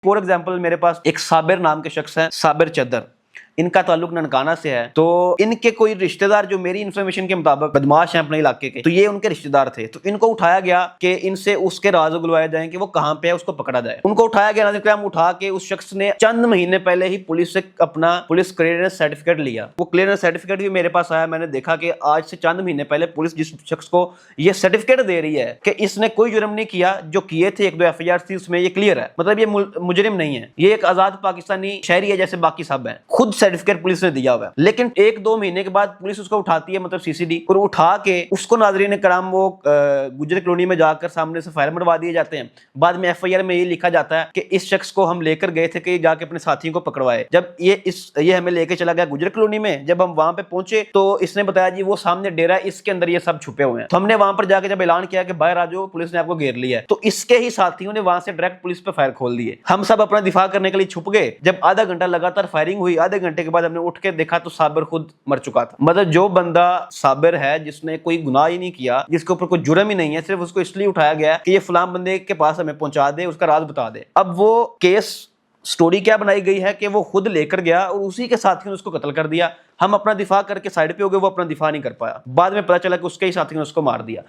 For example मेरे पास एक साबिर नाम के शख्स है, साबिर चदर, इनका ताल्लुक ननकाना से है। तो इनके कोई रिश्तेदार जो मेरी इन्फॉर्मेशन के मुताबिक बदमाश हैं अपने इलाके के, तो ये उनके रिश्तेदार थे। तो इनको उठाया गया कि इनसे उसके राज बुलवाए जाएं कि वो कहाँ पे है, उसको पकड़ा जाए। उनको उठाया गया, नाज़िर उठा के उस शख्स ने चंद महीने पहले ही पुलिस से अपना पुलिस क्लियरेंस सर्टिफिकेट लिया। वो क्लियरेंस सर्टिफिकेट भी मेरे पास आया। मैंने देखा कि आज से चंद महीने पहले पुलिस जिस शख्स को ये सर्टिफिकेट दे रही है कि इसने कोई जुर्म नहीं किया, जो किए थे 1-2 FIR थी, उसमें ये क्लियर है, मतलब ये मुजरिम नहीं है, ये एक आजाद पाकिस्तानी शहरी है जैसे बाकी सब हैं। खुद सर्टिफिकेट पुलिस ने दिया हुआ है। लेकिन 1-2 महीने के बाद पुलिस उसको उठाती है, मतलब CCD, और उठा के उसको नाज़रीन कराम वो गुजर कॉलोनी में जाकर सामने से फायर मरवा दिए जाते हैं। बाद में FIR में ये लिखा जाता है कि इस शख्स को हम लेकर गए थे कि जाके अपने साथियों को पकड़वाए। जब ये हमें लेके चला गया गुजर कॉलोनी में, जब हम वहां पे पहुंचे तो इसने बताया जी वो सामने डेरा है, इसके अंदर ये सब छुपे हुए हैं। तो हमने वहां पर जाके जब ऐलान किया कि बाहर आ जाओ, पुलिस ने आपको घेर लिया है, तो इसके ही साथियों ने वहां से डायरेक्ट पुलिस पे फायर खोल दिए। हम सब अपना दिफा करने के लिए छुप गए। जब आधा घंटा लगातार फायरिंग हुई, आधे घंटे के बाद हमने उठ के देखा तो साबिर खुद मर चुका था। मतलब जो बंदा साबिर है, जिसने कोई गुनाह ही नहीं किया, जिसके ऊपर कोई जुर्म ही नहीं है, सिर्फ उसको इसलिए उठाया गया कि ये फलां बंदे के पास हमें पहुंचा दे, उसका राज बता दे। अब वो केस स्टोरी क्या बनाई गई है कि वो खुद लेकर गया और उसी के साथियों ने उसको कत्ल कर दिया। हम अपना दिफा करके साइड पे हो गए, वो अपना दिफा नहीं कर पाया। बाद में पता चला कि उसके ही साथियों ने उसको मार दिया।